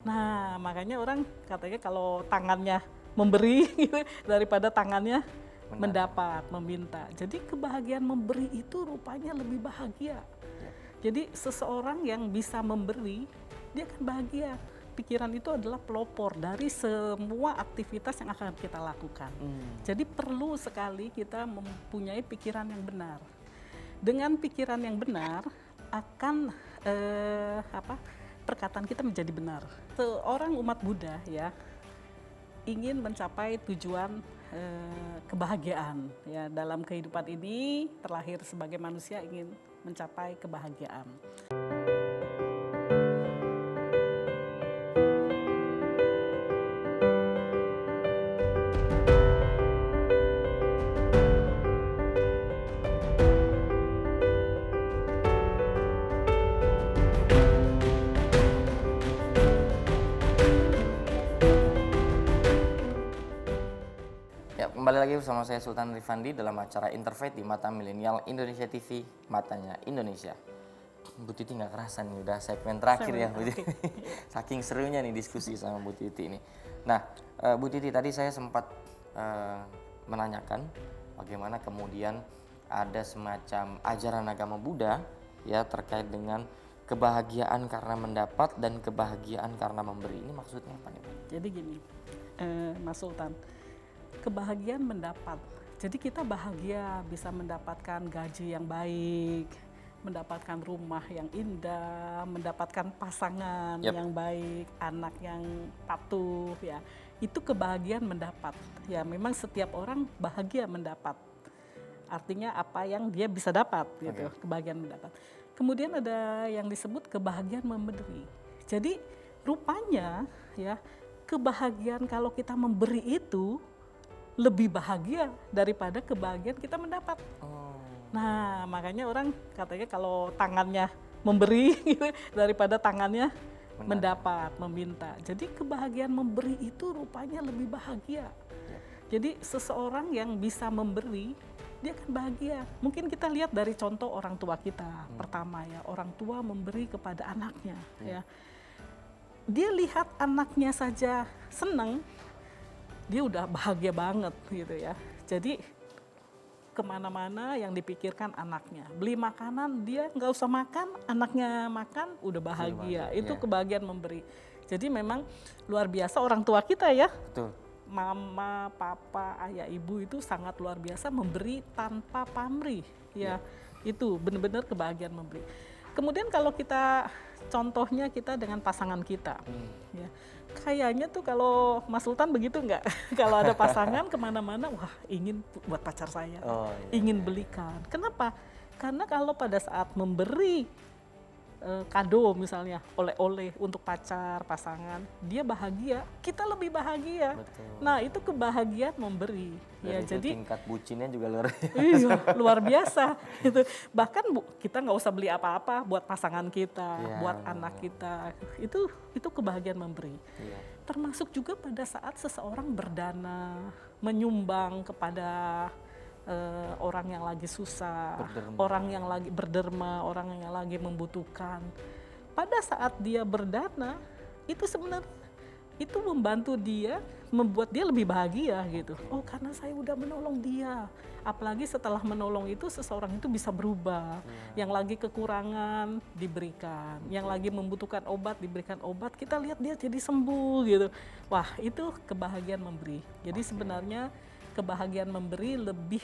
Nah, makanya orang katanya kalau tangannya memberi gitu, daripada tangannya mendapat, meminta. Jadi kebahagiaan memberi itu rupanya lebih bahagia. Ya. Jadi seseorang yang bisa memberi, dia akan bahagia. Pikiran itu adalah pelopor dari semua aktivitas yang akan kita lakukan. Jadi perlu sekali kita mempunyai pikiran yang benar. Dengan pikiran yang benar akan perkataan kita menjadi benar. Seorang umat Buddha ya ingin mencapai tujuan kebahagiaan ya, dalam kehidupan ini terlahir sebagai manusia ingin mencapai kebahagiaan. Ya, kembali lagi bersama saya Sultan Rifandi dalam acara Interfaith di Mata Milenial Indonesia TV, Matanya Indonesia. Bu Titi nggak kerasa nih, udah segmen terakhir ya Bu Titi. Saking serunya nih diskusi sama Bu Titi ini. Nah, Bu Titi tadi saya sempat menanyakan bagaimana kemudian ada semacam ajaran agama Buddha ya terkait dengan kebahagiaan karena mendapat dan kebahagiaan karena memberi. Ini maksudnya apa nih Bu? Jadi gini, Mas Sultan, kebahagiaan mendapat. Jadi kita bahagia bisa mendapatkan gaji yang baik, mendapatkan rumah yang indah, mendapatkan pasangan yang baik, anak yang patuh ya. Itu kebahagiaan mendapat. Ya memang setiap orang bahagia mendapat. Artinya apa yang dia bisa dapat gitu, kebahagiaan mendapat. Kemudian ada yang disebut kebahagiaan memberi. Jadi rupanya ya kebahagiaan kalau kita memberi itu lebih bahagia daripada kebahagiaan kita mendapat. Nah, makanya orang katanya kalau tangannya memberi gitu, daripada tangannya mendapat, meminta. Jadi kebahagiaan memberi itu rupanya lebih bahagia. Jadi seseorang yang bisa memberi, dia akan bahagia. Mungkin kita lihat dari contoh orang tua kita. Pertama ya, orang tua memberi kepada anaknya ya. Dia lihat anaknya saja senang, dia udah bahagia banget gitu ya. Jadi kemana-mana yang dipikirkan anaknya. Beli makanan dia nggak usah makan, anaknya makan udah bahagia. Itu kebahagiaan memberi. Jadi memang luar biasa orang tua kita ya. Betul. Mama, papa, ayah, ibu itu sangat luar biasa memberi tanpa pamrih ya. Itu benar-benar kebahagiaan memberi. Kemudian kalau kita contohnya kita dengan pasangan kita ya. Kayaknya tuh kalau Mas Sultan begitu nggak? Kalau ada pasangan kemana-mana, wah ingin buat pacar saya, ingin belikan. Kenapa? Karena kalau pada saat memberi kado misalnya, oleh-oleh untuk pacar, pasangan, dia bahagia, kita lebih bahagia. Betul. Nah itu kebahagiaan memberi. Dan Ya itu jadi tingkat bucinnya juga luar biasa. iya, luar biasa. Gitu. Bahkan kita nggak usah beli apa-apa buat pasangan kita, buat anak kita. Itu kebahagiaan memberi. Termasuk juga pada saat seseorang berdana, menyumbang kepada orang yang lagi susah, orang yang lagi berderma, orang yang lagi membutuhkan. Pada saat dia berdana, itu sebenarnya itu membantu dia, membuat dia lebih bahagia gitu. Oh karena saya udah menolong dia. Apalagi setelah menolong itu seseorang itu bisa berubah. Yang lagi kekurangan diberikan, yang lagi membutuhkan obat diberikan obat. Kita lihat dia jadi sembuh gitu. Wah itu kebahagiaan memberi. Jadi sebenarnya kebahagiaan memberi lebih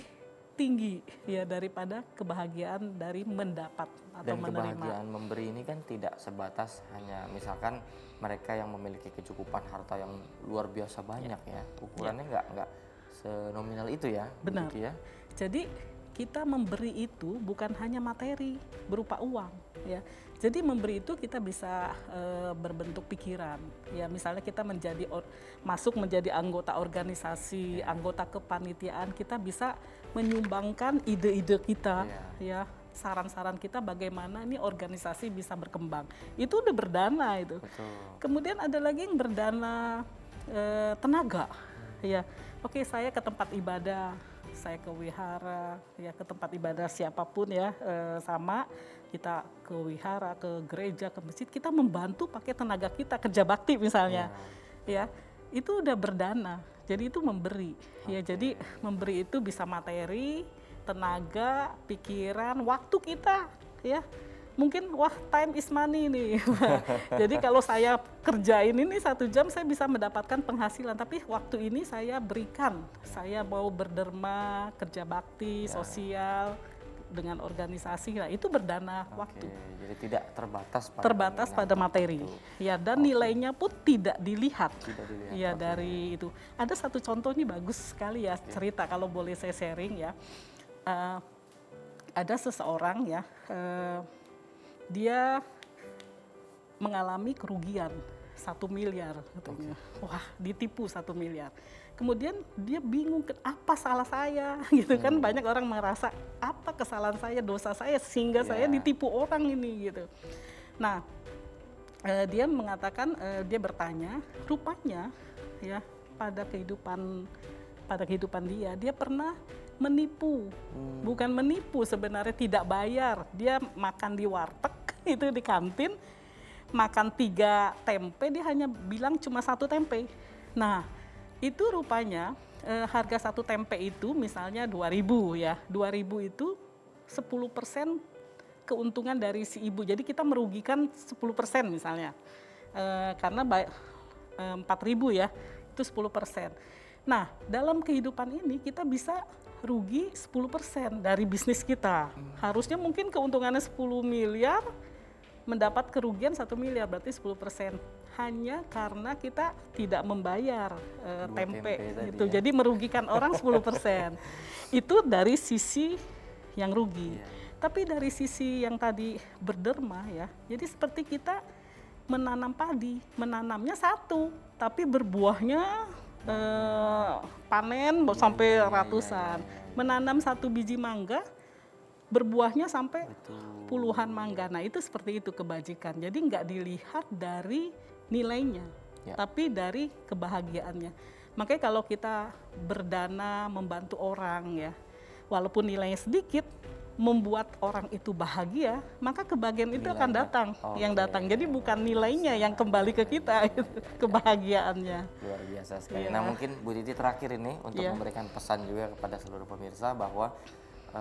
tinggi ya daripada kebahagiaan dari mendapat atau Dan menerima. kebahagiaan memberi ini kan tidak sebatas hanya misalkan mereka yang memiliki kecukupan harta yang luar biasa banyak ya. Ukurannya nggak senominal itu ya. Benar. Begitu ya. Jadi kita memberi itu bukan hanya materi berupa uang ya. Jadi memberi itu kita bisa berbentuk pikiran. Ya misalnya kita masuk menjadi anggota organisasi, anggota kepanitiaan, kita bisa menyumbangkan ide-ide kita ya, saran-saran kita bagaimana ini organisasi bisa berkembang. Itu udah berdana itu. Betul. Kemudian ada lagi yang berdana tenaga. Ya. Oke, saya ke tempat ibadah, saya ke wihara, ya ke tempat ibadah siapapun ya, sama kita ke wihara, ke gereja, ke masjid, kita membantu pakai tenaga kita, kerja bakti misalnya, ya itu udah berdana. Jadi itu memberi, ya jadi memberi itu bisa materi, tenaga, pikiran, waktu kita, ya. Mungkin wah time is money nih. Jadi kalau saya kerjain ini 1 jam saya bisa mendapatkan penghasilan, tapi waktu ini saya berikan, saya mau berderma, kerja bakti, sosial dengan organisasi, nah itu berdana waktu. Jadi tidak terbatas pada materi. Ya, dan nilainya pun tidak dilihat. Ya, dari itu. Ada satu contoh nih bagus sekali ya, cerita kalau boleh saya sharing ya. Ada seseorang ya, dia mengalami kerugian 1 miliar katanya. Wah, ditipu 1 miliar. Kemudian dia bingung, apa salah saya gitu kan. Banyak orang merasa apa kesalahan saya, dosa saya sehingga saya ditipu orang ini gitu. Nah, dia mengatakan, dia bertanya, rupanya ya pada kehidupan dia pernah menipu. Bukan menipu sebenarnya, tidak bayar. Dia makan di warteg itu di kantin, makan 3 tempe, dia hanya bilang cuma 1 tempe. Nah, itu rupanya harga 1 tempe itu misalnya 2.000 ya. 2.000 itu 10% keuntungan dari si ibu. Jadi kita merugikan 10% misalnya. Karena 4.000 ya, itu 10%. Nah, dalam kehidupan ini kita bisa rugi 10% dari bisnis kita. Harusnya mungkin keuntungannya 10 miliar, mendapat kerugian 1 miliar, berarti 10%. Hanya karena kita tidak membayar tempe gitu. Jadi merugikan orang 10%. Itu dari sisi yang rugi. Tapi dari sisi yang tadi berderma ya, jadi seperti kita menanam padi, menanamnya 1, tapi berbuahnya panen sampai ratusan. Menanam 1 biji mangga, berbuahnya sampai puluhan mangga. Nah itu seperti itu kebajikan. Jadi nggak dilihat dari nilainya, tapi dari kebahagiaannya. Makanya kalau kita berdana membantu orang ya, walaupun nilainya sedikit, membuat orang itu bahagia, maka kebahagiaan itu akan datang, yang datang. Jadi bukan nilainya yang kembali ke kita, kebahagiaannya. Luar biasa sekali. Nah mungkin Bu Titi terakhir ini untuk memberikan pesan juga kepada seluruh pemirsa bahwa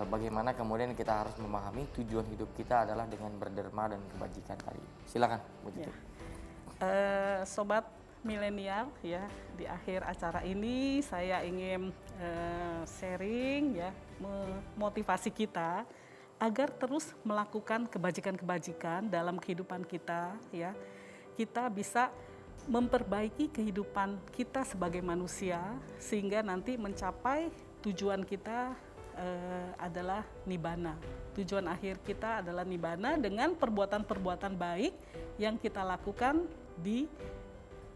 bagaimana kemudian kita harus memahami tujuan hidup kita adalah dengan berderma dan kebajikan tadi. Silakan Bu Titi. Sobat milenial ya, di akhir acara ini saya ingin sharing ya, memotivasi kita agar terus melakukan kebajikan-kebajikan dalam kehidupan kita ya. Kita bisa memperbaiki kehidupan kita sebagai manusia sehingga nanti mencapai tujuan kita adalah nibbana. Tujuan akhir kita adalah nibbana dengan perbuatan-perbuatan baik yang kita lakukan di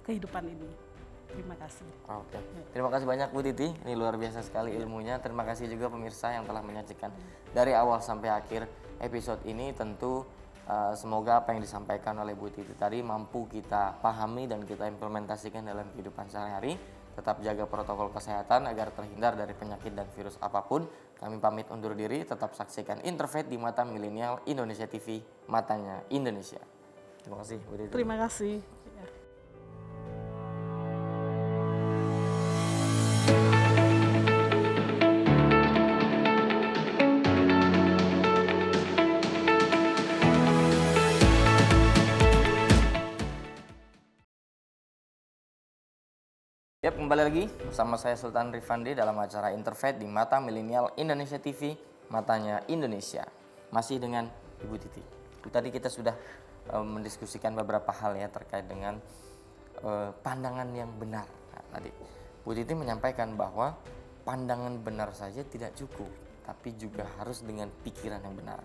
kehidupan ini. Terima kasih. Oke. Terima kasih banyak Bu Titi. Ini luar biasa sekali ilmunya. Terima kasih juga pemirsa yang telah menyaksikan dari awal sampai akhir episode ini. Tentu semoga apa yang disampaikan oleh Bu Titi tadi mampu kita pahami dan kita implementasikan dalam kehidupan sehari-hari. Tetap jaga protokol kesehatan agar terhindar dari penyakit dan virus apapun. Kami pamit undur diri. Tetap saksikan Interfaith di Mata Milenial Indonesia TV, matanya Indonesia. Terima kasih Bu Titi. Terima kasih. Kembali lagi bersama saya Sultan Rifandi dalam acara Interfaith di Mata Milenial Indonesia TV, matanya Indonesia. Masih dengan Ibu Titi. Tadi kita sudah mendiskusikan beberapa hal ya terkait dengan pandangan yang benar. Nah, tadi Bu Titi menyampaikan bahwa pandangan benar saja tidak cukup, tapi juga harus dengan pikiran yang benar.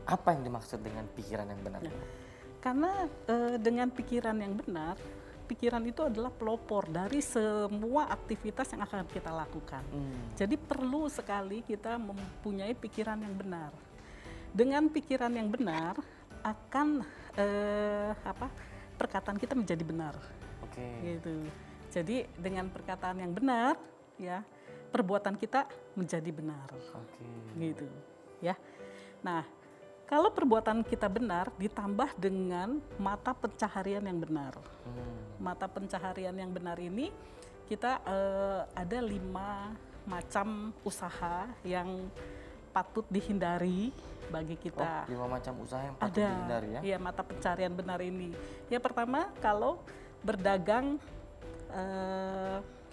Apa yang dimaksud dengan pikiran yang benar? Ya, karena dengan pikiran yang benar, pikiran itu adalah pelopor dari semua aktivitas yang akan kita lakukan. Jadi perlu sekali kita mempunyai pikiran yang benar. Dengan pikiran yang benar akan perkataan kita menjadi benar. Gitu. Jadi dengan perkataan yang benar, ya perbuatan kita menjadi benar. Gitu, ya. Nah, Kalau perbuatan kita benar ditambah dengan mata pencaharian yang benar. Mata pencaharian yang benar ini kita ada 5 macam usaha yang patut dihindari bagi kita. 5 macam usaha yang patut Ada, dihindari ya? ya mata pencarian benar ini. Yang pertama kalau berdagang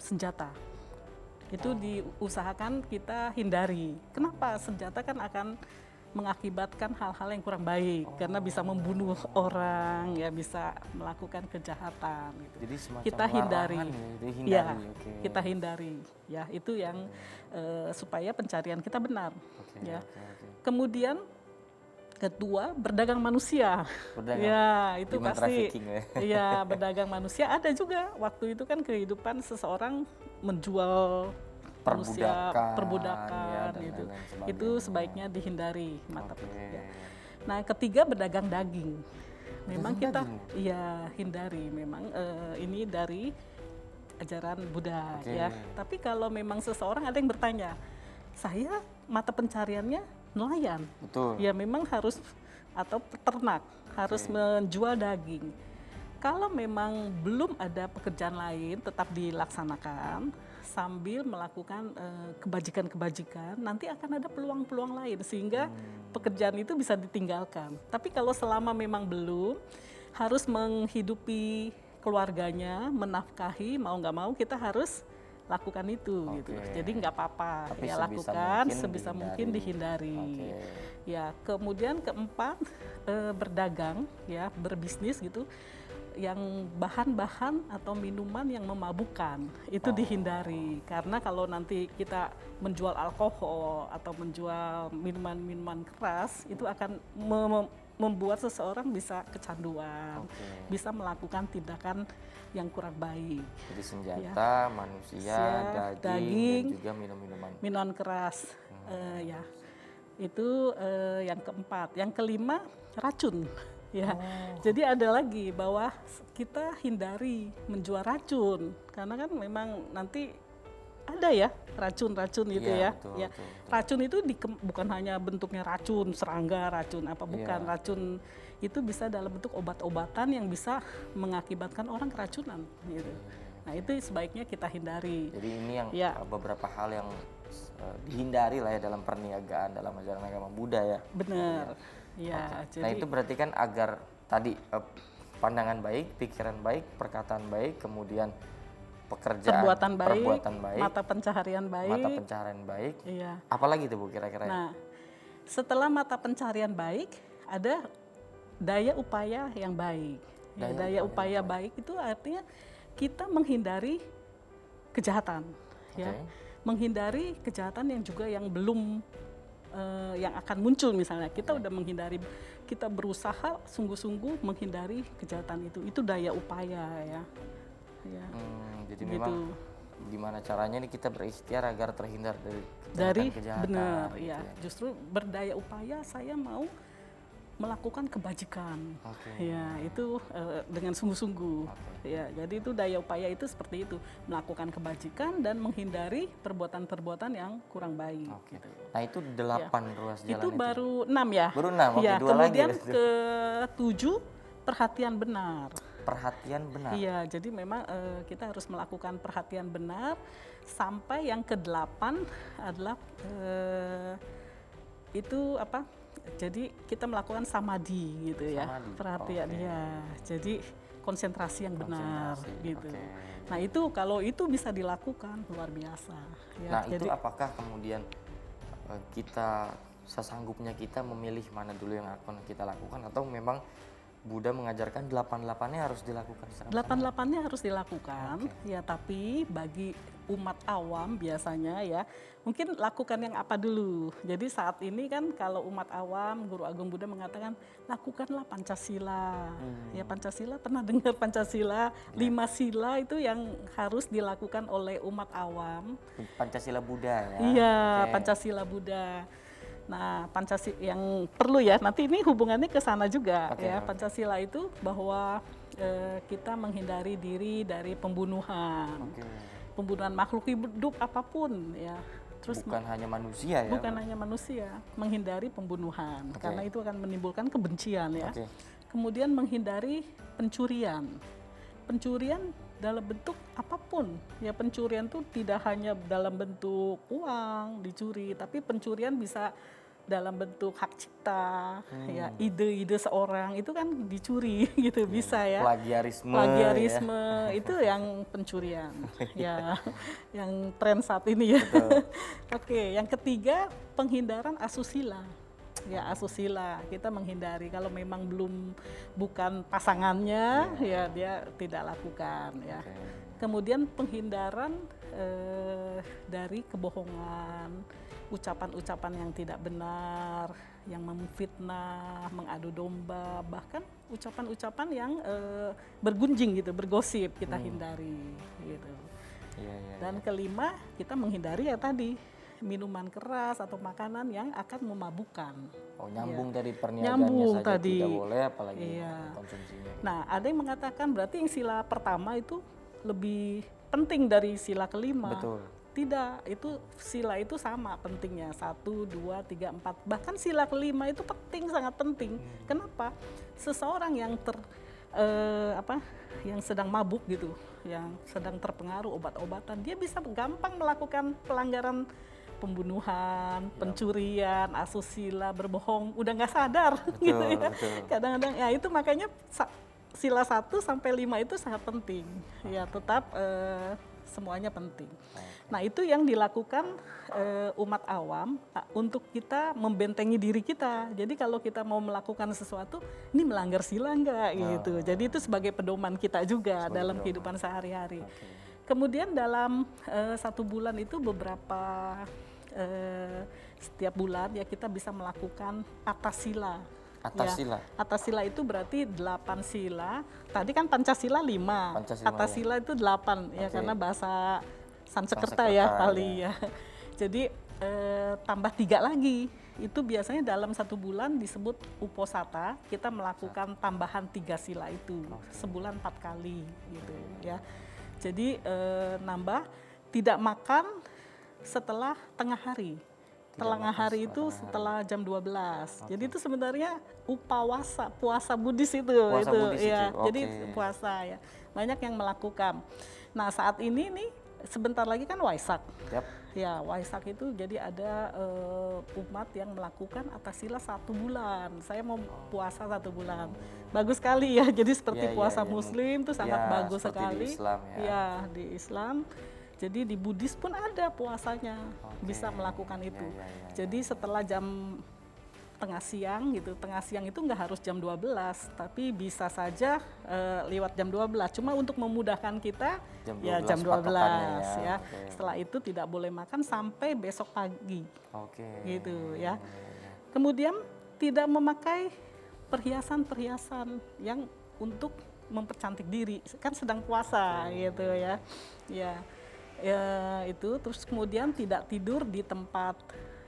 senjata. Itu diusahakan kita hindari. Kenapa? Senjata kan akan mengakibatkan hal-hal yang kurang baik karena bisa membunuh orang, ya bisa melakukan kejahatan. Gitu. Jadi semacam Kita hindari, larangan ya, dihindari. ya Oke. kita hindari. Ya itu yang supaya pencarian kita benar. Oke, Ya. oke. Kemudian kedua berdagang manusia. Berdagang. Ya itu Human pasti. trafficking ya. Iya berdagang manusia ada juga. Waktu itu kan kehidupan seseorang menjual manusia, perbudakan ya, dan gitu. lain-lain sebagainya. Itu sebaiknya dihindari mata Oke. ya. Nah ketiga berdagang daging. Memang kita daging? iya hindari. Memang ini dari ajaran Buddha Oke. ya. Tapi kalau memang seseorang ada yang bertanya, saya mata pencariannya nelayan. Betul. Ya memang harus atau peternak harus menjual daging. Kalau memang belum ada pekerjaan lain tetap dilaksanakan sambil melakukan kebajikan-kebajikan, nanti akan ada peluang-peluang lain sehingga pekerjaan itu bisa ditinggalkan. Tapi kalau selama memang belum, harus menghidupi keluarganya, menafkahi, mau nggak mau kita harus lakukan itu gitu. Jadi nggak apa-apa Tapi ya sebisa lakukan mungkin sebisa mungkin dihindari. Ya kemudian keempat berdagang ya berbisnis gitu yang bahan-bahan atau minuman yang memabukkan itu dihindari karena kalau nanti kita menjual alkohol atau menjual minuman-minuman keras itu akan membuat seseorang bisa kecanduan, bisa melakukan tindakan yang kurang baik. Jadi senjata, manusia, daging, dan juga minuman keras. Ya itu yang keempat. Yang kelima racun. Ya, jadi ada lagi bahwa kita hindari menjual racun karena kan memang nanti ada ya racun-racun itu ya. Betul, ya. betul. Racun itu bukan hanya bentuknya racun serangga, racun apa bukan racun itu bisa dalam bentuk obat-obatan yang bisa mengakibatkan orang keracunan gitu. Nah, itu sebaiknya kita hindari. Jadi ini yang beberapa hal yang dihindari lah ya dalam perniagaan dalam ajaran agama Buddha ya. Benar. Ya, Nah itu berarti kan agar tadi pandangan baik, pikiran baik, perkataan baik, kemudian pekerjaan, perbuatan baik, mata pencaharian baik. Iya. Apalagi itu Bu kira-kira? Nah, setelah mata pencaharian baik, ada daya upaya yang baik. Daya upaya baik itu artinya kita menghindari kejahatan, ya, menghindari kejahatan yang juga yang belum yang akan muncul misalnya kita udah menghindari, kita berusaha sungguh-sungguh menghindari kejahatan itu daya upaya ya. Jadi memang gimana caranya nih kita berikhtiar agar terhindar dari kejahatan. Benar gitu ya. Justru berdaya upaya saya mau melakukan kebajikan, ya itu dengan sungguh-sungguh, ya jadi itu daya upaya itu seperti itu melakukan kebajikan dan menghindari perbuatan-perbuatan yang kurang baik. Gitu. Nah itu 8 ruas jalan itu baru 6 ya. Baru 6, ya, 2 kemudian lagi. ke-7 perhatian benar. Perhatian benar. Iya, jadi memang kita harus melakukan perhatian benar sampai yang ke-8 adalah itu apa? Jadi kita melakukan samadhi gitu ya, perhatian ya. Jadi konsentrasi yang benar gitu. Nah itu kalau itu bisa dilakukan luar biasa. Ya, nah itu apakah kemudian kita sesanggupnya kita memilih mana dulu yang akan kita lakukan atau memang Buddha mengajarkan 8-8-nya harus dilakukan? 8-8-nya harus dilakukan, ya tapi bagi umat awam biasanya ya, mungkin lakukan yang apa dulu. Jadi saat ini kan kalau umat awam, Guru Agung Buddha mengatakan, lakukanlah Pancasila. Ya Pancasila, pernah dengar Pancasila, 5 sila itu yang harus dilakukan oleh umat awam. Pancasila Buddha ya? Iya, Pancasila Buddha. Nah, Pancasila yang perlu ya, nanti ini hubungannya ke sana juga ya. Pancasila itu bahwa kita menghindari diri dari pembunuhan. Pembunuhan makhluk hidup apapun ya. Terus bukan hanya manusia ya? bukan hanya manusia, menghindari pembunuhan Oke. karena itu akan menimbulkan kebencian ya. Oke. Kemudian menghindari pencurian. Pencurian dalam bentuk apapun. Ya pencurian itu tidak hanya dalam bentuk uang dicuri, tapi pencurian bisa dalam bentuk hak cipta, ya ide-ide seorang itu kan dicuri gitu bisa ya. Plagiarisme. Plagiarisme itu yang pencurian, ya, yang tren saat ini ya. Oke, yang ketiga penghindaran asusila. Ya asusila kita menghindari kalau memang bukan pasangannya ya dia tidak lakukan ya. Oke. Kemudian penghindaran dari kebohongan, ucapan-ucapan yang tidak benar, yang memfitnah, mengadu domba, bahkan ucapan-ucapan yang bergunjing gitu, bergosip kita hindari gitu. Iya, iya. Dan kelima kita menghindari ya tadi minuman keras atau makanan yang akan memabukkan. Oh, nyambung tadi perniagaannya Nyambung saja tadi. tidak boleh, apalagi Iya. konsumsinya. Nah, ada yang mengatakan berarti yang sila pertama itu lebih penting dari sila kelima. Betul. Tidak, itu sila itu sama pentingnya 1, 2, 3, 4. Bahkan sila kelima itu penting, sangat penting. Kenapa? Seseorang yang yang sedang mabuk gitu, yang sedang terpengaruh obat-obatan, dia bisa gampang melakukan pelanggaran pembunuhan, pencurian, asusila, berbohong, udah nggak sadar gitu ya. Betul. Kadang-kadang ya itu makanya sila 1 sampai 5 itu sangat penting. Ya tetap semuanya penting. Nah itu yang dilakukan umat awam untuk kita membentengi diri kita. Jadi kalau kita mau melakukan sesuatu, ini melanggar sila enggak gitu. Jadi itu sebagai pedoman kita juga dalam kehidupan sehari-hari. Kemudian dalam 1 bulan itu beberapa setiap bulan ya kita bisa melakukan atas sila. Atas Ya, sila. atas sila itu berarti 8 sila. Tadi kan Pancasila 5. Pancasila, Atas sila itu 8 ya Oke. karena bahasa Sanskerta Sanskerta, ya Pali ya. Jadi tambah 3 lagi. Itu biasanya dalam 1 bulan disebut uposata. Kita melakukan tambahan 3 sila itu sebulan 4 kali gitu ya. Jadi nambah tidak makan setelah tengah hari. Tengah hari itu setelah jam 12. Jadi itu sebenarnya upawasa, puasa Buddhis itu. Puasa Buddhis ya. itu, Jadi oke. puasa ya. Banyak yang melakukan. Nah, saat ini nih sebentar lagi kan Waisak. Yap. Ya, Waisak itu jadi ada umat yang melakukan atas sila 1 bulan. Saya mau puasa 1 bulan. Bagus sekali ya. Jadi seperti Ya, ya, puasa ya. Muslim itu sangat Ya, bagus seperti sekali. di Islam ya. Ya, di Islam. Jadi di Buddhis pun ada puasanya, bisa melakukan itu. Ya, ya, ya, Jadi setelah jam tengah siang gitu, tengah siang itu nggak harus jam 12, tapi bisa saja lewat jam 12. Cuma untuk memudahkan kita Jam ya 12 jam 12 patokannya ya. ya. Oke. Setelah itu tidak boleh makan sampai besok pagi Oke. gitu ya. Kemudian tidak memakai perhiasan-perhiasan yang untuk mempercantik diri, kan sedang puasa gitu ya. Ya itu terus kemudian tidak tidur di tempat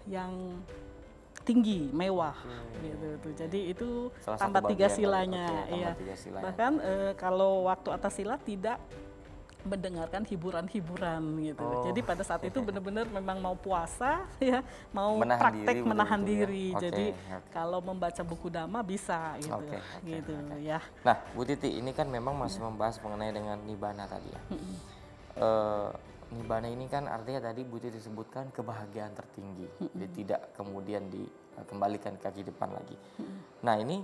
yang tinggi, mewah gitu tuh. Jadi itu Salah tambah satu 3 bagian dari- silanya oke, tambah ya. 3 silanya. Bahkan kalau waktu atas sila tidak mendengarkan hiburan-hiburan gitu. Oh. Jadi pada saat itu benar-benar memang mau puasa ya, mau Menahan praktek diri menahan betul-betul ya. diri. Oke, Jadi oke. kalau membaca buku dhamma bisa gitu. Oke, Gitu ya. Nah, Bu Titi, ini kan memang masih membahas mengenai dengan nibbana tadi ya. Nibbana ini kan artinya tadi Bu Titi sebutkan kebahagiaan tertinggi. Jadi tidak kemudian dikembalikan ke kehidupan lagi. Nah, ini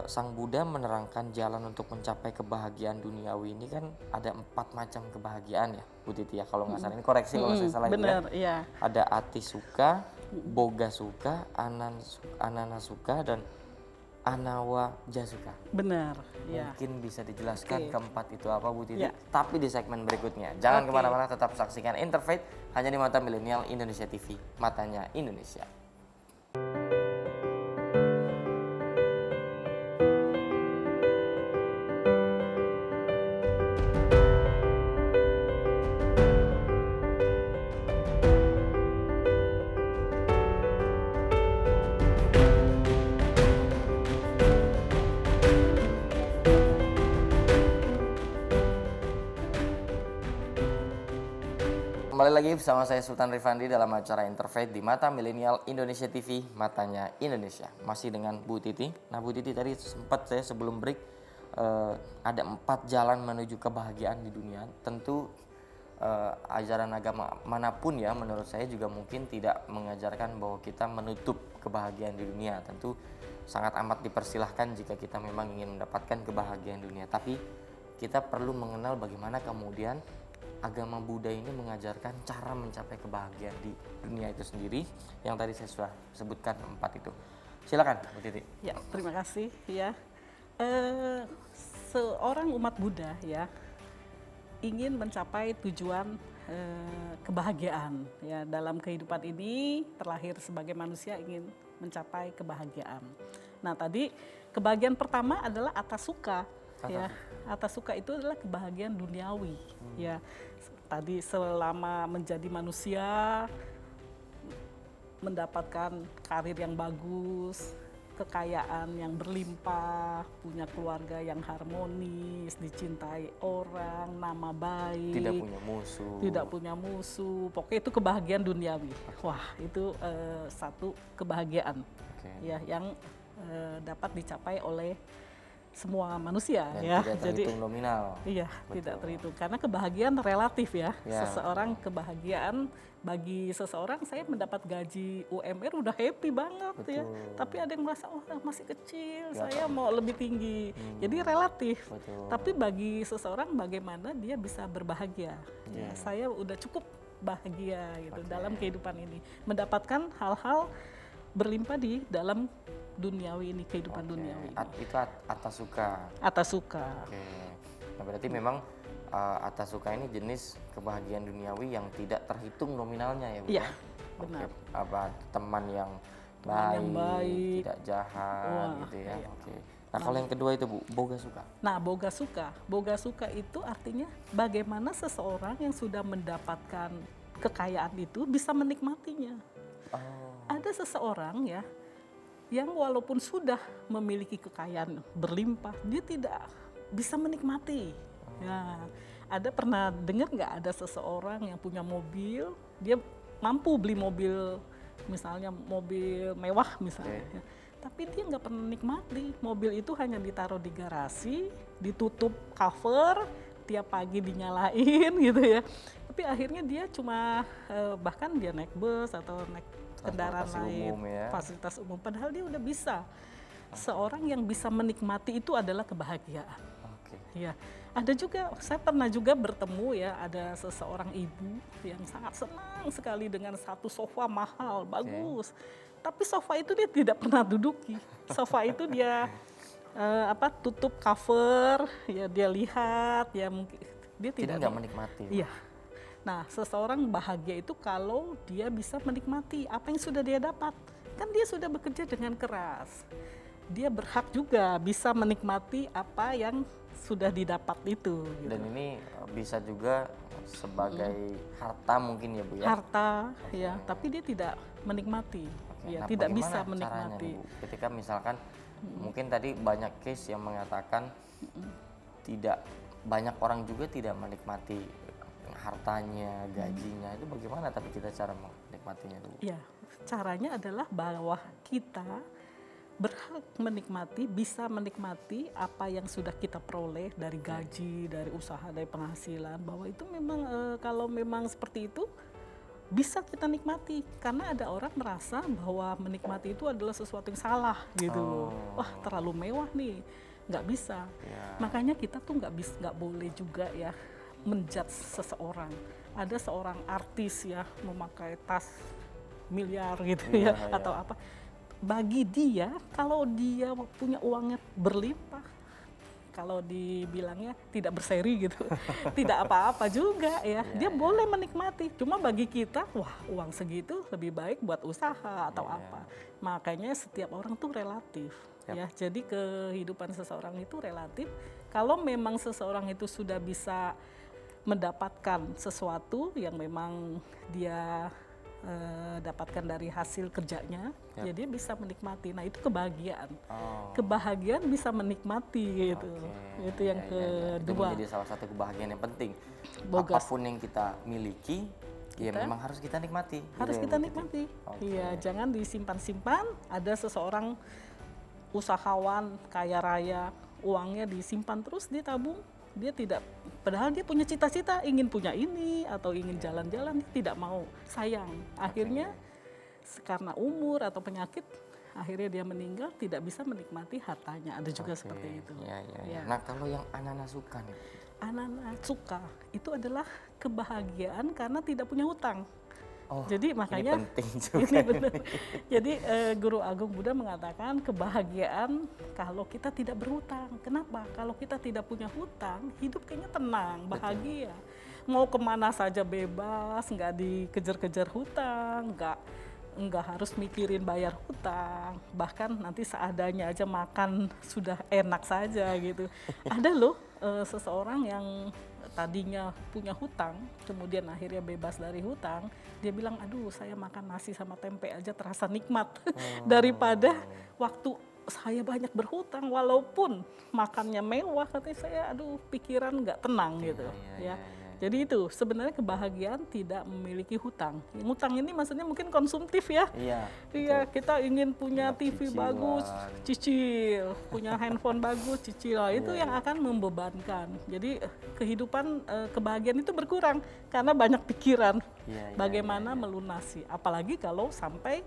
Sang Buddha menerangkan jalan untuk mencapai kebahagiaan duniawi ini kan ada 4 macam kebahagiaan ya, Bu Titi ya. Kalau nggak salah, ini koreksi kalau saya salah Benar, ya. iya. Ada ati suka, boga suka, anana suka, dan anawa jasuka. Benar, ya. Mungkin bisa dijelaskan Oke. keempat itu apa, Bu Titi? Ya. Tapi di segmen berikutnya. Jangan Oke. kemana-mana, tetap saksikan Interfaith hanya di Mata Milenial Indonesia TV. Matanya Indonesia. Kembali lagi bersama saya Sultan Rifandi dalam acara Interfaith di Mata Milenial Indonesia TV, Matanya Indonesia. Masih dengan Bu Titi. Nah Bu Titi tadi sempat saya sebelum break ada 4 jalan menuju kebahagiaan di dunia. Tentu ajaran agama manapun ya menurut saya juga mungkin tidak mengajarkan bahwa kita menutup kebahagiaan di dunia. Tentu sangat amat dipersilahkan jika kita memang ingin mendapatkan kebahagiaan dunia. Tapi kita perlu mengenal bagaimana kemudian agama Buddha ini mengajarkan cara mencapai kebahagiaan di dunia itu sendiri yang tadi saya sudah sebutkan 4 itu. Silakan Bu Titi. Ya, terima kasih ya. Seorang umat Buddha ya ingin mencapai tujuan kebahagiaan ya dalam kehidupan ini, terlahir sebagai manusia ingin mencapai kebahagiaan. Nah, tadi kebahagiaan pertama adalah atasuka ya. Atasuka itu adalah kebahagiaan duniawi ya. Tadi selama menjadi manusia mendapatkan karir yang bagus, kekayaan yang berlimpah, punya keluarga yang harmonis, dicintai orang, nama baik, tidak punya musuh, pokoknya itu kebahagiaan duniawi. Wah, itu satu kebahagiaan ya yang dapat dicapai oleh semua manusia. Dan ya, tidak terhitung nominal. Iya, betul. Tidak terhitung karena kebahagiaan relatif ya. Seseorang kebahagiaan bagi seseorang saya mendapat gaji UMR udah happy banget ya. Tapi ada yang merasa masih kecil, saya mau lebih tinggi. Jadi relatif. Tapi bagi seseorang bagaimana dia bisa berbahagia. Ya, saya udah cukup bahagia gitu dalam kehidupan ini. Mendapatkan hal-hal berlimpah di dalam duniawi ini, kehidupan duniawi. Itu atasuka. Atasuka. Nah, berarti memang atasuka ini jenis kebahagiaan duniawi yang tidak terhitung nominalnya ya Bu? Iya, benar. Apa teman yang baik, tidak jahat gitu ya. Nah, kalau yang kedua itu Bu, boga suka. Nah, boga suka. Boga suka itu artinya bagaimana seseorang yang sudah mendapatkan kekayaan itu bisa menikmatinya. Ada seseorang ya yang walaupun sudah memiliki kekayaan berlimpah, dia tidak bisa menikmati. Ya, ada pernah dengar nggak ada seseorang yang punya mobil, dia mampu beli mobil, misalnya mobil mewah misalnya, ya, tapi dia nggak pernah nikmati. Mobil itu hanya ditaruh di garasi, ditutup cover, tiap pagi dinyalain gitu ya. Tapi akhirnya dia cuma bahkan dia naik bus atau naik kendaraan lain, fasilitas umum, padahal dia udah bisa. Seorang yang bisa menikmati itu adalah kebahagiaan. Ya, ada juga, saya pernah juga bertemu ya, ada seseorang ibu yang sangat senang sekali dengan satu sofa mahal, bagus. Tapi sofa itu dia tidak pernah duduki. Sofa itu dia tutup cover, ya dia lihat, ya mungkin dia tidak menikmati. Iya. Nah, seseorang bahagia itu kalau dia bisa menikmati apa yang sudah dia dapat. Kan dia sudah bekerja dengan keras. Dia berhak juga bisa menikmati apa yang sudah didapat itu. Gitu. Dan ini bisa juga sebagai harta mungkin ya Bu ya? Harta, ya. Tapi dia tidak menikmati. Ya, Nah, tidak bisa menikmati. Caranya, Bu? Ketika misalkan mungkin tadi banyak case yang mengatakan tidak banyak orang juga tidak menikmati hartanya, gajinya, itu bagaimana tapi kita cara menikmatinya dulu? Ya, caranya adalah bahwa kita berhak menikmati, bisa menikmati apa yang sudah kita peroleh dari gaji, dari usaha, dari penghasilan, bahwa itu memang kalau memang seperti itu bisa kita nikmati. Karena ada orang merasa bahwa menikmati itu adalah sesuatu yang salah gitu. Wah, terlalu mewah nih, nggak bisa. Makanya kita tuh nggak boleh juga ya menjudge seseorang. Ada seorang artis ya memakai tas miliar gitu atau apa. Bagi dia, kalau dia punya uangnya berlimpah, kalau dibilangnya tidak berseri gitu, tidak apa-apa juga ya. Dia boleh menikmati. Cuma bagi kita, wah uang segitu lebih baik buat usaha atau apa. Makanya setiap orang tuh relatif. Ya, jadi kehidupan seseorang itu relatif. Kalau memang seseorang itu sudah bisa mendapatkan sesuatu yang memang dia dapatkan dari hasil kerjanya, ya dia bisa menikmati. Nah itu kebahagiaan. Kebahagiaan bisa menikmati gitu. Itu yang kedua. Itu menjadi salah satu kebahagiaan yang penting. Apapun yang kita miliki, Iya, memang harus kita nikmati. Harus gitu ya, kita Bu Titi? nikmati. Oke. Iya, jangan disimpan-simpan. Ada seseorang usahawan kaya raya, uangnya disimpan terus ditabung. Dia tidak, padahal dia punya cita-cita ingin punya ini atau ingin jalan-jalan, dia tidak mau. Sayang. Akhirnya karena umur atau penyakit, akhirnya dia meninggal, tidak bisa menikmati hartanya. Ada juga seperti itu. Iya, iya, iya. Ya. Nah, kalau yang anak-anak suka nih, Anak-anak suka itu adalah kebahagiaan karena tidak punya hutang. oh, Jadi makanya ini penting juga. ini benar. Jadi Guru Agung Buddha mengatakan kebahagiaan kalau kita tidak berhutang. Kenapa? Kalau kita tidak punya hutang, hidup kayaknya tenang, bahagia. Mau kemana saja bebas, nggak dikejar-kejar hutang, nggak harus mikirin bayar hutang. Bahkan nanti seadanya aja makan sudah enak saja gitu. Ada loh seseorang yang tadinya punya hutang, kemudian akhirnya bebas dari hutang, dia bilang, aduh saya makan nasi sama tempe aja terasa nikmat daripada waktu saya banyak berhutang, walaupun makannya mewah, katanya saya aduh pikiran nggak tenang gitu ya. Jadi itu sebenarnya kebahagiaan tidak memiliki hutang. Hutang ini maksudnya mungkin konsumtif ya. Iya, kita ingin punya TV bagus, cicil, punya handphone bagus, cicil. Itu yang akan membebankan. Jadi kehidupan kebahagiaan itu berkurang karena banyak pikiran bagaimana melunasi. Apalagi kalau sampai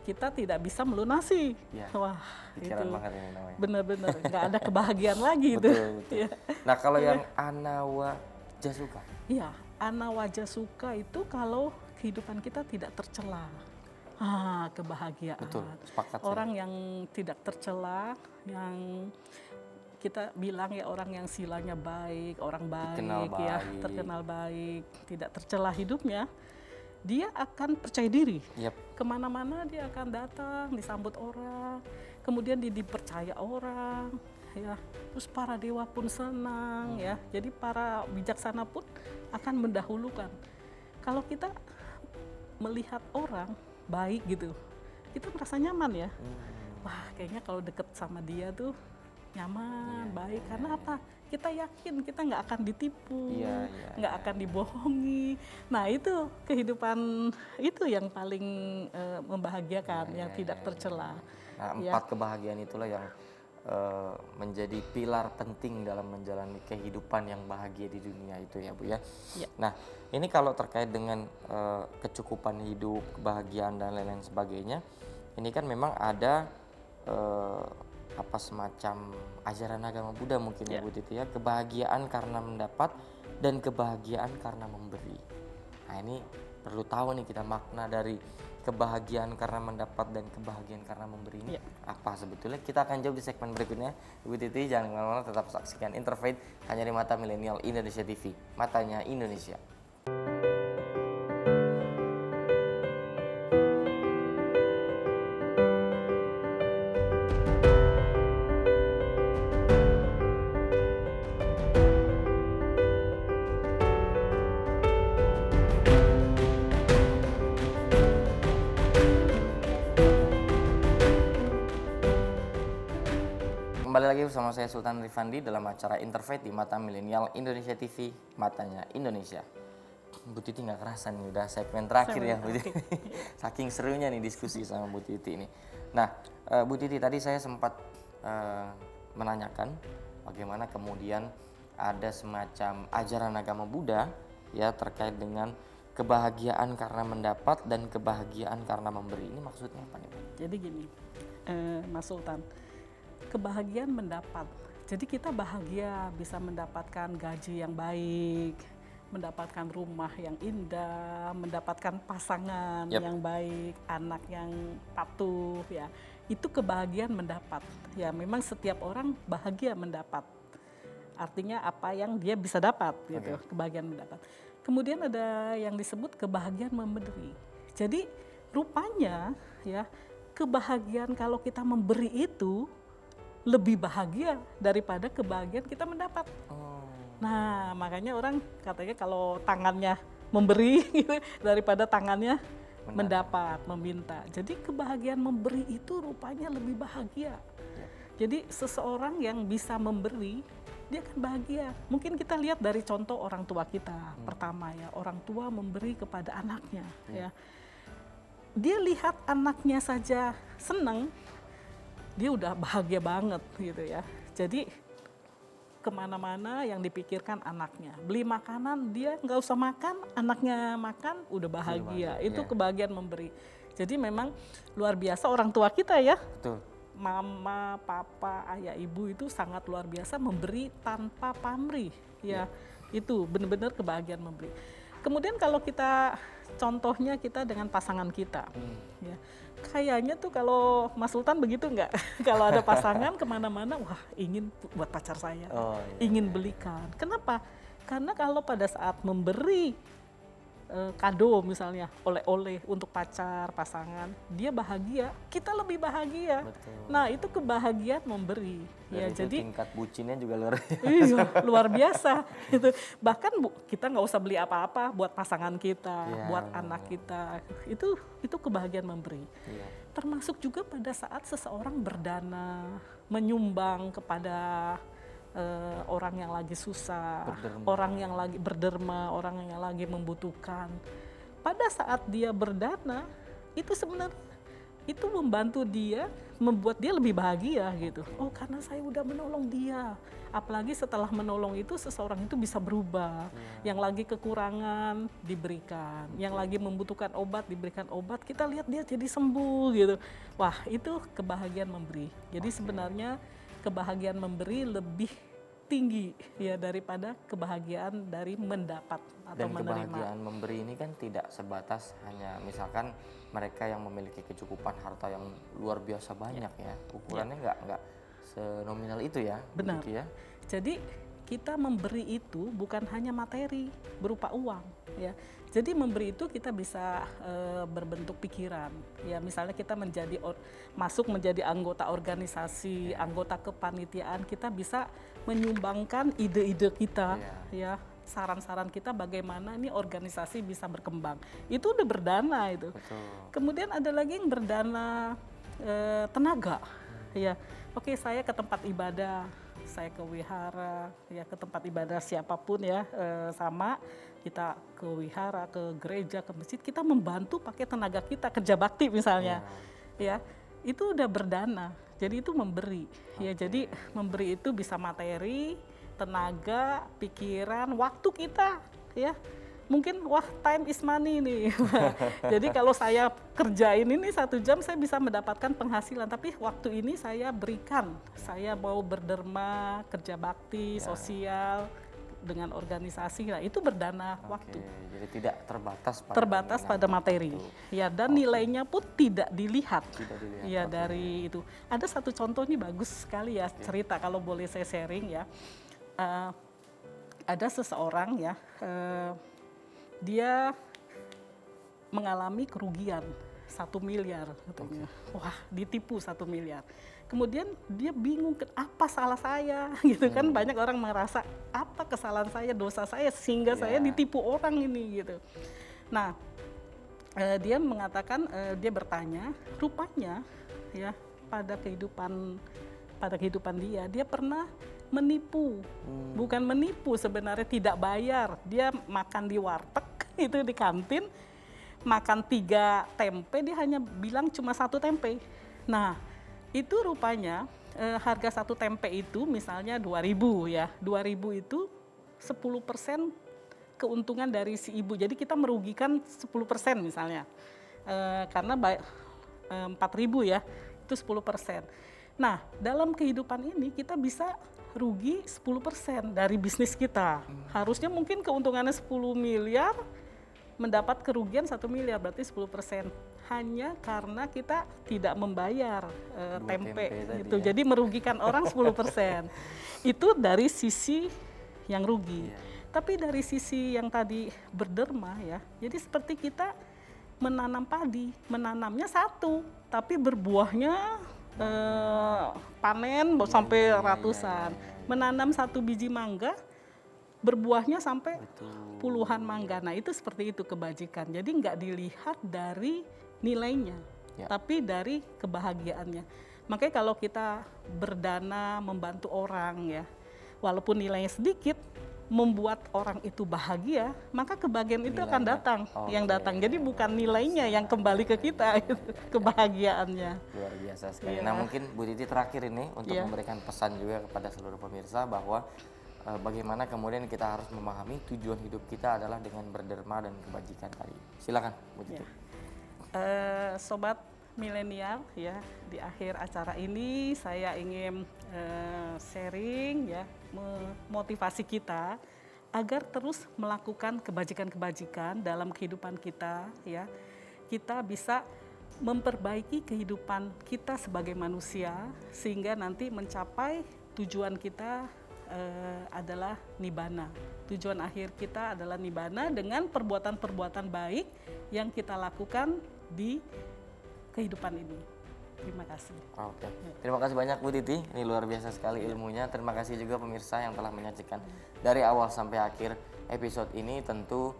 kita tidak bisa melunasi. Wah, pikiran itu banget ini namanya. benar-benar nggak ada kebahagiaan lagi itu. Betul. Nah, kalau yang anawa jasuka? Iya, anawaja suka itu kalau kehidupan kita tidak tercela. Kebahagiaan. Betul, sepakat. Orang yang tidak tercela, yang kita bilang ya orang yang silanya baik, orang baik, terkenal baik, tidak tercela hidupnya, dia akan percaya diri. Kemana-mana dia akan datang, disambut orang, kemudian dipercaya orang. Ya, terus para dewa pun senang ya. Jadi para bijaksana pun akan mendahulukan. Kalau kita melihat orang baik gitu, kita merasa nyaman ya. Wah, kayaknya kalau deket sama dia tuh nyaman, baik. Karena apa? Kita yakin kita nggak akan ditipu, nggak akan dibohongi. Nah itu kehidupan itu yang paling membahagiakan, yang tidak tercela. Nah, 4 kebahagiaan itulah yang menjadi pilar penting dalam menjalani kehidupan yang bahagia di dunia itu ya Bu ya. Nah ini kalau terkait dengan kecukupan hidup, kebahagiaan dan lain-lain sebagainya, ini kan memang ada semacam ajaran agama Buddha mungkin ya Bu Titi ya, kebahagiaan karena mendapat dan kebahagiaan karena memberi. Nah ini perlu tahu nih kita makna dari kebahagiaan karena mendapat dan kebahagiaan karena memberi ini apa sebetulnya. Kita akan jawab di segmen berikutnya. Ibu Titi jangan kemana-mana, tetap saksikan Interfaith hanya di Mata Milenial Indonesia TV, matanya Indonesia. Kembali lagi bersama saya Sultan Rifandi dalam acara Interfaith di Mata Milenial Indonesia TV, matanya Indonesia. Bu Titi nggak kerasa nih, udah segmen terakhir ya Bu Titi. Saking serunya nih diskusi sama Bu Titi ini. Nah, Bu Titi tadi saya sempat menanyakan bagaimana kemudian ada semacam ajaran agama Buddha ya terkait dengan kebahagiaan karena mendapat dan kebahagiaan karena memberi. Ini maksudnya apa nih Bu? Jadi gini, Mas Sultan, kebahagiaan mendapat. Jadi kita bahagia bisa mendapatkan gaji yang baik, mendapatkan rumah yang indah, mendapatkan pasangan yang baik, anak yang patuh ya. Itu kebahagiaan mendapat. Ya memang setiap orang bahagia mendapat. Artinya apa yang dia bisa dapat gitu, kebahagiaan mendapat. Kemudian ada yang disebut kebahagiaan memberi. Jadi rupanya ya kebahagiaan kalau kita memberi itu lebih bahagia daripada kebahagiaan kita mendapat. Nah, makanya orang katanya kalau tangannya memberi gitu, daripada tangannya mendapat, meminta. Jadi kebahagiaan memberi itu rupanya lebih bahagia. Jadi seseorang yang bisa memberi, dia akan bahagia. Mungkin kita lihat dari contoh orang tua kita. Pertama ya, orang tua memberi kepada anaknya ya. Dia lihat anaknya saja senang, dia udah bahagia banget gitu ya. Jadi kemana-mana yang dipikirkan anaknya. Beli makanan, dia nggak usah makan, anaknya makan, udah bahagia. Itu kebahagiaan memberi. Jadi memang luar biasa orang tua kita ya. Betul. Mama, papa, ayah, ibu itu sangat luar biasa memberi tanpa pamrih. Ya, itu benar-benar kebahagiaan memberi. Kemudian kalau kita contohnya kita dengan pasangan kita, ya, kayaknya tuh kalau Mas Sultan begitu nggak? Kalau ada pasangan kemana-mana, wah ingin buat pacar saya, ingin belikan. Kenapa? Karena kalau pada saat memberi kado misalnya, oleh-oleh untuk pacar, pasangan, dia bahagia, kita lebih bahagia. Betul. Nah itu kebahagiaan memberi. Dan Ya itu jadi tingkat bucinnya juga luar biasa. iya, luar biasa gitu. Bahkan kita nggak usah beli apa-apa buat pasangan kita, buat anak kita. Itu kebahagiaan memberi. Iya. Termasuk juga pada saat seseorang berdana, menyumbang kepada orang yang lagi susah, orang yang lagi berderma, orang yang lagi membutuhkan. Pada saat dia berdana, itu sebenarnya itu membantu dia, membuat dia lebih bahagia gitu. Oh, karena saya udah menolong dia. Apalagi setelah menolong itu seseorang itu bisa berubah. Yang lagi kekurangan diberikan, yang lagi membutuhkan obat diberikan obat. Kita lihat dia jadi sembuh gitu. Wah, itu kebahagiaan memberi. Jadi sebenarnya kebahagiaan memberi lebih tinggi ya daripada kebahagiaan dari mendapat atau Dan menerima. kebahagiaan memberi ini kan tidak sebatas hanya misalkan mereka yang memiliki kecukupan harta yang luar biasa banyak ya. Ukurannya nggak senominal itu ya. Benar. Begitu ya. Jadi kita memberi itu bukan hanya materi berupa uang ya. Jadi memberi itu kita bisa berbentuk pikiran. Ya misalnya kita masuk menjadi anggota organisasi, anggota kepanitiaan, kita bisa menyumbangkan ide-ide kita, ya saran-saran kita bagaimana nih organisasi bisa berkembang. Itu udah berdana itu. Betul. Kemudian ada lagi yang berdana tenaga, ya. Oke, saya ke tempat ibadah, saya ke wihara, ya ke tempat ibadah siapapun ya, sama kita ke wihara, ke gereja, ke masjid, kita membantu pakai tenaga kita, kerja bakti misalnya, ya itu udah berdana. Jadi itu memberi, ya jadi memberi itu bisa materi, tenaga, pikiran, waktu kita, ya. Mungkin wah time is money nih. Jadi kalau saya kerjain ini 1 jam saya bisa mendapatkan penghasilan, tapi waktu ini saya berikan, saya mau berderma, kerja bakti, sosial dengan organisasi, nah itu berdana waktu. Jadi tidak terbatas pada materi. Ya dan nilainya pun tidak dilihat. Tidak dilihat. Ya dari itu. Ada satu contoh nih bagus sekali ya cerita kalau boleh saya sharing ya. Ada seseorang ya. Dia mengalami kerugian 1 miliar katanya. Wah, ditipu 1 miliar. Kemudian dia bingung, apa salah saya gitu kan. Banyak orang merasa apa kesalahan saya, dosa saya sehingga saya ditipu orang ini gitu. Nah, dia mengatakan, dia bertanya, rupanya ya pada kehidupan dia pernah menipu. Bukan menipu sebenarnya, tidak bayar. Dia makan di warteg itu di kantin, makan 3 tempe, dia hanya bilang cuma 1 tempe. Nah, itu rupanya harga 1 tempe itu misalnya 2.000 ya. 2.000 itu 10% keuntungan dari si ibu. Jadi kita merugikan 10% misalnya. Karena 4.000 ya, itu 10%. Nah, dalam kehidupan ini kita bisa rugi 10% dari bisnis kita. Harusnya mungkin keuntungannya 10 miliar, mendapat kerugian 1 miliar, berarti 10%. Hanya karena kita tidak membayar tempe gitu. Ya. Jadi merugikan orang 10%. Itu dari sisi yang rugi. Tapi dari sisi yang tadi berderma ya. Jadi seperti kita menanam padi, menanamnya 1, tapi berbuahnya panen sampai ratusan. Menanam 1 biji mangga, berbuahnya sampai puluhan mangga. Nah itu seperti itu kebajikan. Jadi nggak dilihat dari nilainya, tapi dari kebahagiaannya. Makanya kalau kita berdana membantu orang ya, walaupun nilainya sedikit, membuat orang itu bahagia, maka kebahagiaan itu akan datang, yang datang. Jadi bukan nilainya yang kembali ke kita, kebahagiaannya. Luar biasa sekali. Nah mungkin Bu Titi terakhir ini untuk memberikan pesan juga kepada seluruh pemirsa bahwa bagaimana kemudian kita harus memahami tujuan hidup kita adalah dengan berderma dan kebajikan tadi. Silakan Bu Titi. Sobat milenial ya, di akhir acara ini saya ingin sharing ya, memotivasi kita agar terus melakukan kebajikan-kebajikan dalam kehidupan kita ya. Kita bisa memperbaiki kehidupan kita sebagai manusia sehingga nanti mencapai tujuan kita adalah nibbana. Tujuan akhir kita adalah nibbana dengan perbuatan-perbuatan baik yang kita lakukan di kehidupan ini. Terima kasih. Oke. Terima kasih banyak Bu Titi. Ini luar biasa sekali ilmunya. Terima kasih juga pemirsa yang telah menyaksikan dari awal sampai akhir episode ini. Tentu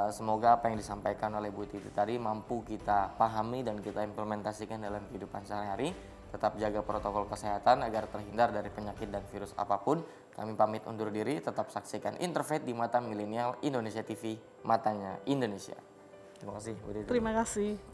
semoga apa yang disampaikan oleh Bu Titi tadi mampu kita pahami dan kita implementasikan dalam kehidupan sehari-hari. Tetap jaga protokol kesehatan agar terhindar dari penyakit dan virus apapun. Kami pamit undur diri. Tetap saksikan Interfaith di Mata Milenial Indonesia TV, matanya Indonesia. Terima kasih Bu Titi. Terima kasih.